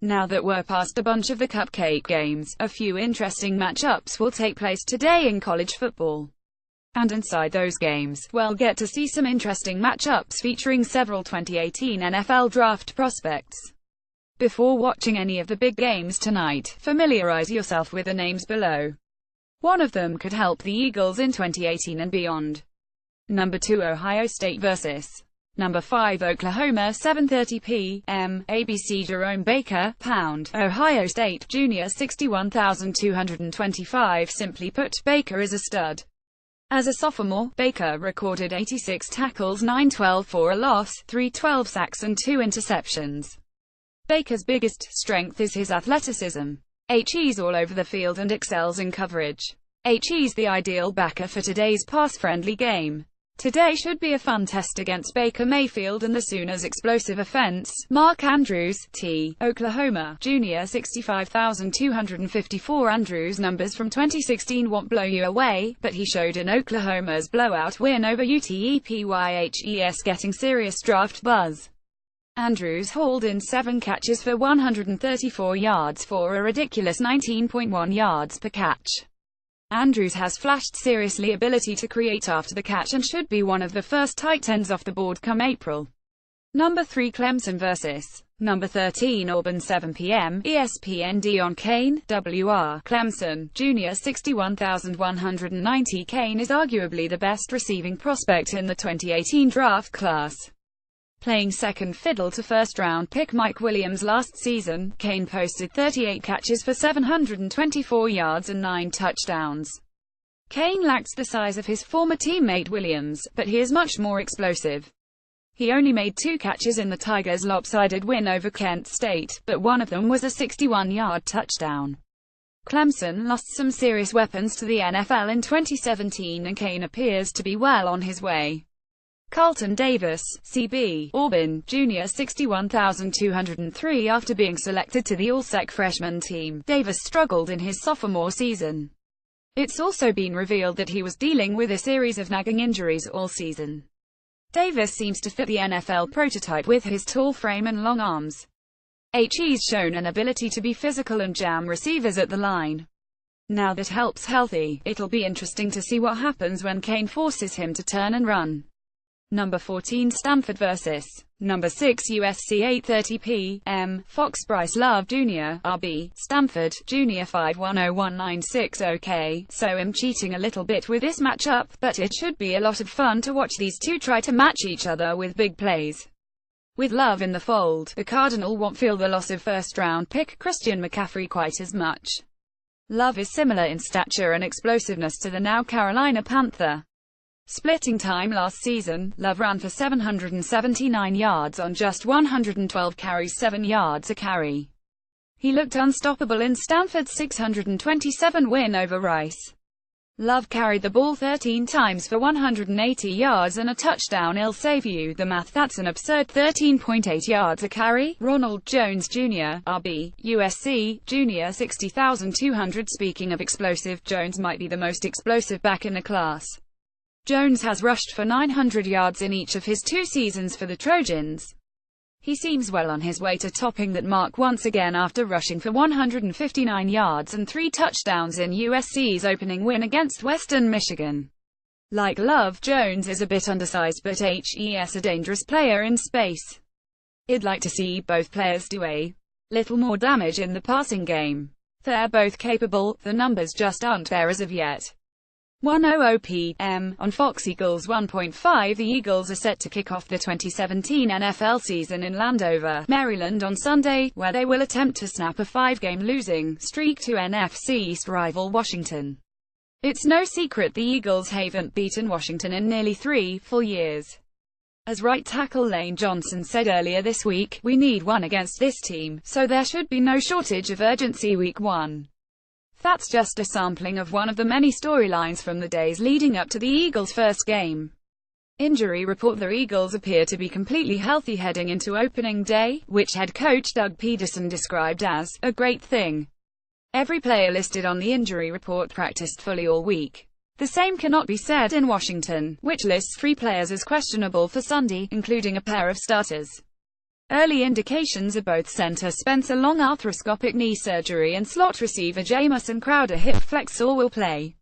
Now that we're past a bunch of the cupcake games, a few interesting matchups will take place today in college football. And inside those games, we'll get to see some interesting matchups featuring several 2018 NFL draft prospects. Before watching any of the big games tonight, familiarize yourself with the names below. One of them could help the Eagles in 2018 and beyond. Number 2, Ohio State vs. Number 5, Oklahoma. 7:30 p.m. ABC. Jerome Baker, pound. Ohio State, Jr. 61,225. Simply put, Baker is a stud. As a sophomore, Baker recorded 86 tackles, 9-12 for a loss, 3-12 sacks and 2 interceptions. Baker's biggest strength is his athleticism. He's all over the field and excels in coverage. He's the ideal backer for today's pass-friendly game. Today should be a fun test against Baker Mayfield and the Sooners' explosive offense. Mark Andrews, T. Oklahoma, Jr. 65,254. Andrews' numbers from 2016 won't blow you away, but he showed in Oklahoma's blowout win over UTEPYHES getting serious draft buzz. Andrews hauled in 7 catches for 134 yards for a ridiculous 19.1 yards per catch. Andrews has flashed seriously ability to create after the catch and should be one of the first tight ends off the board come April. Number 3, Clemson vs. Number 13, Auburn. 7 p.m. ESPN. Deon Cain, Wr. Clemson, Jr. 61,190. Cain is arguably the best receiving prospect in the 2018 draft class. Playing second fiddle to first-round pick Mike Williams last season, Cain posted 38 catches for 724 yards and 9 touchdowns. Cain lacks the size of his former teammate Williams, but he is much more explosive. He only made 2 catches in the Tigers' lopsided win over Kent State, but one of them was a 61-yard touchdown. Clemson lost some serious weapons to the NFL in 2017 and Cain appears to be well on his way. Carlton Davis, CB, Auburn, Jr. 61,203. After being selected to the All-Sec freshman team, Davis struggled in his sophomore season. It's also been revealed that he was dealing with a series of nagging injuries all season. Davis seems to fit the NFL prototype with his tall frame and long arms. He's shown an ability to be physical and jam receivers at the line. Now that helps healthy, it'll be interesting to see what happens when Cain forces him to turn and run. Number 14, Stanford vs. Number 6, USC. 8:30 p.m. Fox. Bryce Love, Jr. RB, Stanford, Jr. 5101960. Okay, so I'm cheating a little bit with this matchup, but it should be a lot of fun to watch these two try to match each other with big plays. With Love in the fold, the Cardinal won't feel the loss of first-round pick Christian McCaffrey quite as much. Love is similar in stature and explosiveness to the now Carolina Panther. Splitting time last season, Love ran for 779 yards on just 112 carries, 7 yards a carry. He looked unstoppable in Stanford's 627 win over Rice. Love carried the ball 13 times for 180 yards and a touchdown. I'll save you the math, that's an absurd 13.8 yards a carry. Ronald Jones Jr., RB, USC, Jr. 60,200. Speaking of explosive, Jones might be the most explosive back in the class. Jones has rushed for 900 yards in each of his 2 seasons for the Trojans. He seems well on his way to topping that mark once again after rushing for 159 yards and 3 touchdowns in USC's opening win against Western Michigan. Like Love, Jones is a bit undersized, but he's a dangerous player in space. I'd like to see both players do a little more damage in the passing game. They're both capable, the numbers just aren't there as of yet. 1:00 p.m. on Fox. Eagles 1.5. The Eagles are set to kick off the 2017 NFL season in Landover, Maryland on Sunday, where they will attempt to snap a 5-game losing streak to NFC East rival Washington. It's no secret the Eagles haven't beaten Washington in nearly 3 full years. As right tackle Lane Johnson said earlier this week, "We need one against this team, so there should be no shortage of urgency week 1. That's just a sampling of one of the many storylines from the days leading up to the Eagles' first game. Injury report: the Eagles appear to be completely healthy heading into opening day, which head coach Doug Peterson described as a great thing. Every player listed on the injury report practiced fully all week. The same cannot be said in Washington, which lists 3 players as questionable for Sunday, including a pair of starters. Early indications are both center Spencer Long arthroscopic knee surgery and slot receiver Jamison Crowder hip flexor will play.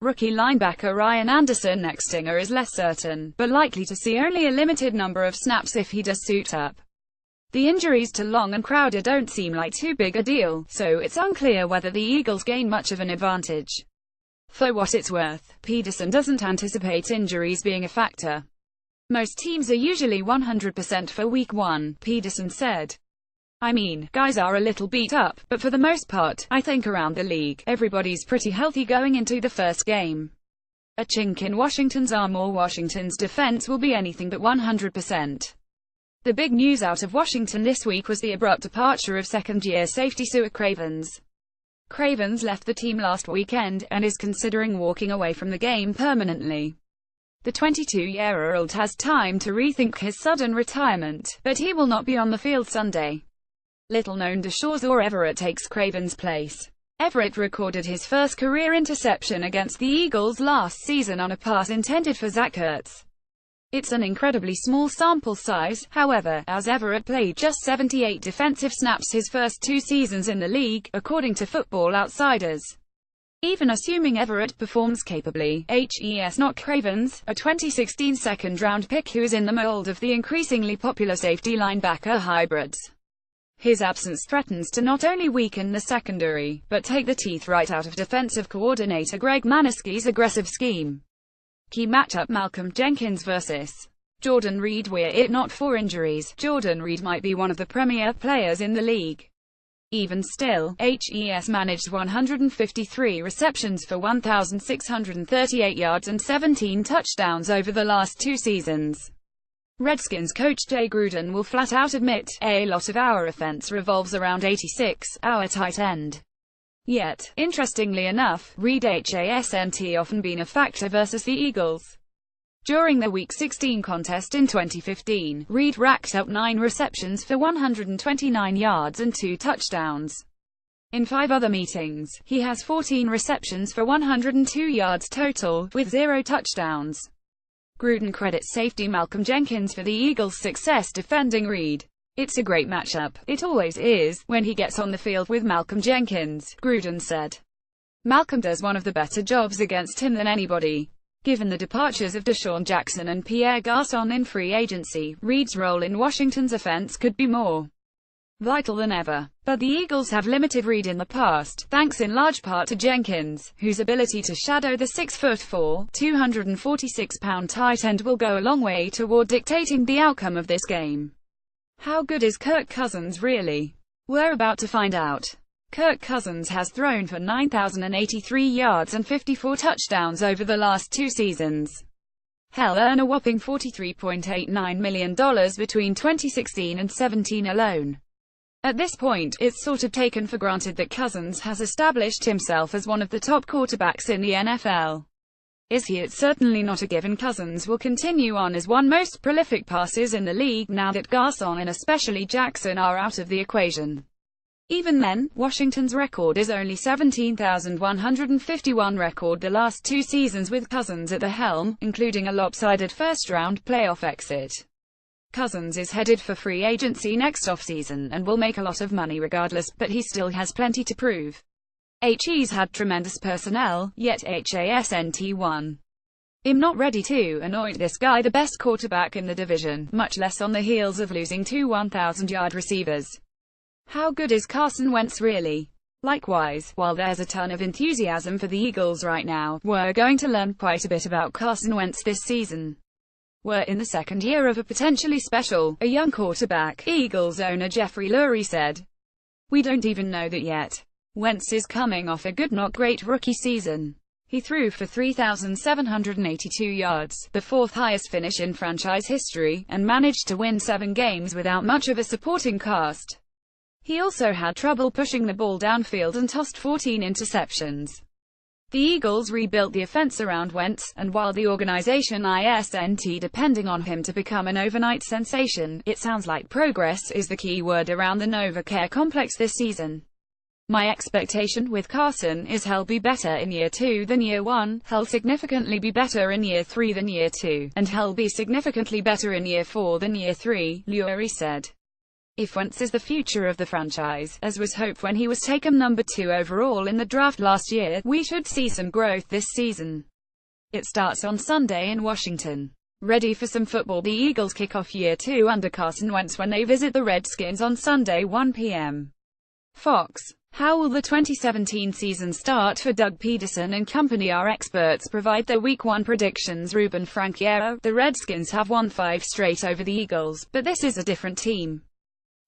Rookie linebacker Ryan Anderson Nextinger is less certain, but likely to see only a limited number of snaps if he does suit up. The injuries to Long and Crowder don't seem like too big a deal, so it's unclear whether the Eagles gain much of an advantage. For what it's worth, Pederson doesn't anticipate injuries being a factor. Most teams are usually 100% for Week 1, Pederson said. I mean, guys are a little beat up, but for the most part, I think around the league, everybody's pretty healthy going into the first game. A chink in Washington's arm or Washington's defense will be anything but 100%. The big news out of Washington this week was the abrupt departure of second-year safety Stuart Cravens. Cravens left the team last weekend, and is considering walking away from the game permanently. The 22-year-old has time to rethink his sudden retirement, but he will not be on the field Sunday. Little known DeShazor Everett takes Cravens' place. Everett recorded his first career interception against the Eagles last season on a pass intended for Zach Ertz. It's an incredibly small sample size, however, as Everett played just 78 defensive snaps his first 2 seasons in the league, according to Football Outsiders. Even assuming Everett performs capably, not Cravens, a 2016 second-round pick who is in the mold of the increasingly popular safety linebacker hybrids. His absence threatens to not only weaken the secondary, but take the teeth right out of defensive coordinator Greg Manisky's aggressive scheme. Key matchup: Malcolm Jenkins vs. Jordan Reed. Were it not for injuries, Jordan Reed might be one of the premier players in the league. Even still, HES managed 153 receptions for 1,638 yards and 17 touchdowns over the last 2 seasons. Redskins coach Jay Gruden will flat out admit, a lot of our offense revolves around 86, our tight end. Yet, interestingly enough, Reed hasn't often been a factor versus the Eagles. During the Week 16 contest in 2015, Reed racked up 9 receptions for 129 yards and 2 touchdowns. In 5 other meetings, he has 14 receptions for 102 yards total, with 0 touchdowns. Gruden credits safety Malcolm Jenkins for the Eagles' success defending Reed. It's a great matchup, it always is, when he gets on the field with Malcolm Jenkins, Gruden said. Malcolm does one of the better jobs against him than anybody. Given the departures of Deshaun Jackson and Pierre Garçon in free agency, Reed's role in Washington's offense could be more vital than ever. But the Eagles have limited Reed in the past, thanks in large part to Jenkins, whose ability to shadow the 6'4", 246-pound tight end will go a long way toward dictating the outcome of this game. How good is Kirk Cousins really? We're about to find out. Kirk Cousins has thrown for 9,083 yards and 54 touchdowns over the last 2 seasons. He'll earn a whopping $43.89 million between 2016 and 17 alone. At this point, it's sort of taken for granted that Cousins has established himself as one of the top quarterbacks in the NFL. Is he? It's certainly not a given. Cousins will continue on as one most prolific passes in the league now that Garçon and especially Jackson are out of the equation. Even then, Washington's record is only 17,151 record the last 2 seasons with Cousins at the helm, including a lopsided first-round playoff exit. Cousins is headed for free agency next offseason and will make a lot of money regardless, but he still has plenty to prove. He's had tremendous personnel, yet hasn't won. I'm not ready to anoint this guy the best quarterback in the division, much less on the heels of losing 2 1,000-yard receivers. How good is Carson Wentz really? Likewise, while there's a ton of enthusiasm for the Eagles right now, we're going to learn quite a bit about Carson Wentz this season. We're in the second year of a potentially special, a young quarterback, Eagles owner Jeffrey Lurie said. We don't even know that yet. Wentz is coming off a good not great rookie season. He threw for 3,782 yards, the 4th highest finish in franchise history, and managed to win 7 games without much of a supporting cast. He also had trouble pushing the ball downfield and tossed 14 interceptions. The Eagles rebuilt the offense around Wentz, and while the organization isn't depending on him to become an overnight sensation, it sounds like progress is the key word around the NovaCare complex this season. My expectation with Carson is he'll be better in year 2 than year 1, he'll significantly be better in year 3 than year 2, and he'll be significantly better in year 4 than year 3, Lurie said. If Wentz is the future of the franchise, as was hoped when he was taken number 2 overall in the draft last year, we should see some growth this season. It starts on Sunday in Washington. Ready for some football, the Eagles kick off year 2 under Carson Wentz when they visit the Redskins on Sunday 1 p.m. Fox. How will the 2017 season start for Doug Peterson and company? Our experts provide their Week 1 predictions. Ruben Franchiero. The Redskins have won 5 straight over the Eagles, but this is a different team.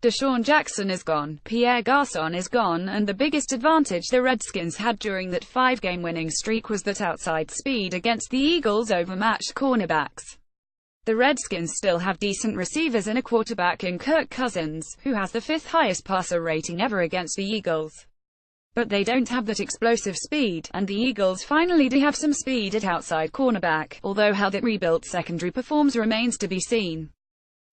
Deshaun Jackson is gone, Pierre Garçon is gone, and the biggest advantage the Redskins had during that 5-game winning streak was that outside speed against the Eagles' overmatched cornerbacks. The Redskins still have decent receivers and a quarterback in Kirk Cousins, who has the 5th highest passer rating ever against the Eagles. But they don't have that explosive speed, and the Eagles finally do have some speed at outside cornerback, although how that rebuilt secondary performs remains to be seen.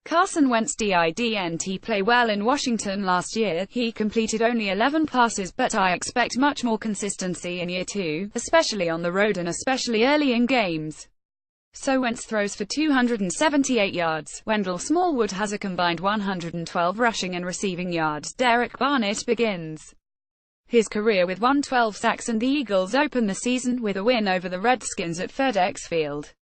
Carson Wentz didn't play well in Washington last year. He completed only 11 passes, but I expect much more consistency in year 2, especially on the road and especially early in games. So Wentz throws for 278 yards. Wendell Smallwood has a combined 112 rushing and receiving yards. Derek Barnett begins his career with 112 sacks, and the Eagles open the season with a win over the Redskins at FedEx Field.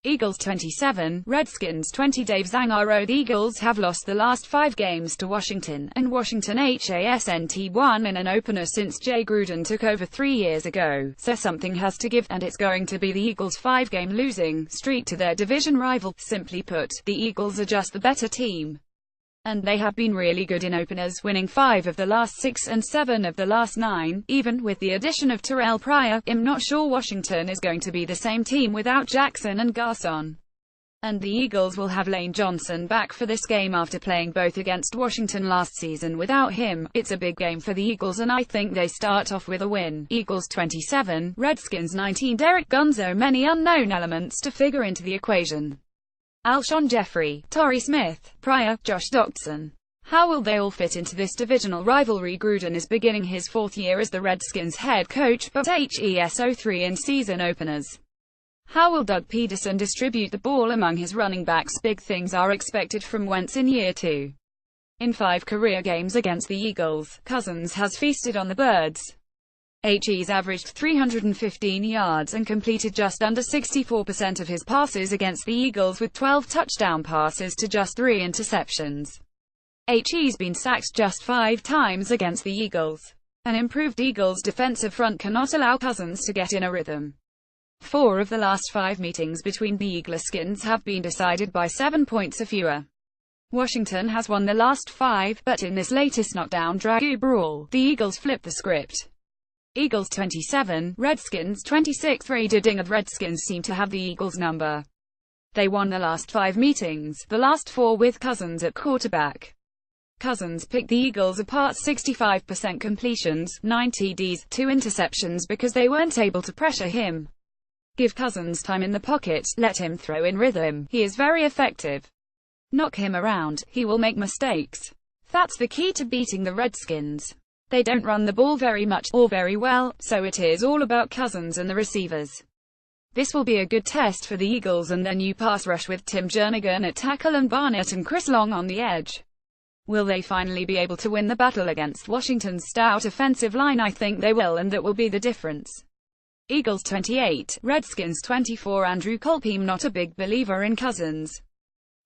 Eagles 27, Redskins 20. Dave Zangaro. The Eagles have lost the last 5 games to Washington, and Washington hasn't won in an opener since Jay Gruden took over 3 years ago, so something has to give, and it's going to be the Eagles' 5-game losing streak to their division rival. Simply put, the Eagles are just the better team. And they have been really good in openers, winning 5 of the last 6 and 7 of the last 9, even with the addition of Terrell Pryor. I'm not sure Washington is going to be the same team without Jackson and Garçon. And the Eagles will have Lane Johnson back for this game after playing both against Washington last season without him. It's a big game for the Eagles, and I think they start off with a win. Eagles 27, Redskins 19. Derek Gonzo. Many unknown elements to figure into the equation. Alshon Jeffrey, Torrey Smith, Pryor, Josh Doctson. How will they all fit into this divisional rivalry? Gruden is beginning his 4th year as the Redskins head coach, but HESO 3 in season openers. How will Doug Peterson distribute the ball among his running backs? Big things are expected from Wentz in year 2. In 5 career games against the Eagles, Cousins has feasted on the birds. He's averaged 315 yards and completed just under 64% of his passes against the Eagles, with 12 touchdown passes to just 3 interceptions. He's been sacked just 5 times against the Eagles. An improved Eagles defensive front cannot allow Cousins to get in a rhythm. 4 of the last 5 meetings between the Eagleskins have been decided by 7 points or fewer. Washington has won the last 5, but in this latest knockdown drag brawl, the Eagles flipped the script. Eagles 27, Redskins 26. Raider Dingard. Redskins seem to have the Eagles' number. They won the last 5 meetings, the last 4 with Cousins at quarterback. Cousins picked the Eagles apart: 65% completions, 9 TDs, 2 interceptions because they weren't able to pressure him. Give Cousins time in the pocket, let him throw in rhythm, he is very effective. Knock him around, he will make mistakes. That's the key to beating the Redskins. They don't run the ball very much, or very well, so it is all about Cousins and the receivers. This will be a good test for the Eagles and their new pass rush with Tim Jernigan at tackle and Barnett and Chris Long on the edge. Will they finally be able to win the battle against Washington's stout offensive line? I think they will, and that will be the difference. Eagles 28, Redskins 24. Andrew Kolpe. I'm not a big believer in Cousins.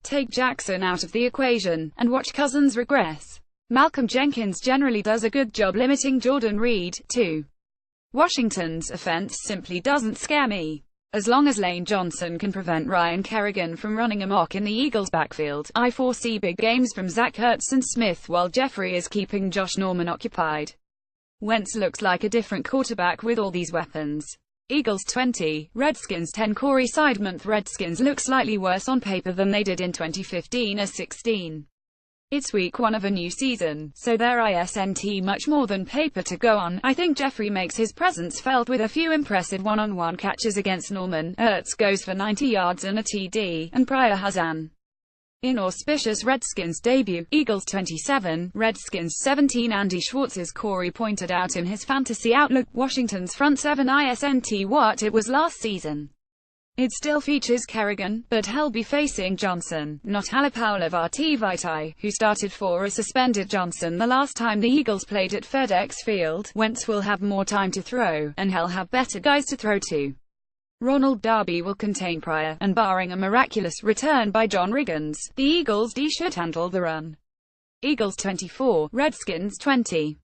Take Jackson out of the equation, and watch Cousins regress. Malcolm Jenkins generally does a good job limiting Jordan Reed, too. Washington's offense simply doesn't scare me. As long as Lane Johnson can prevent Ryan Kerrigan from running amok in the Eagles' backfield, I foresee big games from Zach Ertz and Smith, while Jeffrey is keeping Josh Norman occupied. Wentz looks like a different quarterback with all these weapons. Eagles 20, Redskins 10. Corey Sidemonth. Redskins look slightly worse on paper than they did in 2015 or 16. It's week 1 of a new season, so there isn't much more than paper to go on. I think Jeffrey makes his presence felt with a few impressive one-on-one catches against Norman. Ertz goes for 90 yards and a TD, and Pryor has an inauspicious Redskins debut. Eagles 27, Redskins 17. Andy Schwartz. As Corey pointed out in his fantasy outlook, Washington's front seven isn't what it was last season. It still features Kerrigan, but he'll be facing Johnson, not Halapoulivaati Vaitai, who started for a suspended Johnson the last time the Eagles played at FedEx Field. Wentz will have more time to throw, and he'll have better guys to throw to. Ronald Darby will contain Pryor, and barring a miraculous return by John Riggins, the Eagles' D should handle the run. Eagles 24, Redskins 20.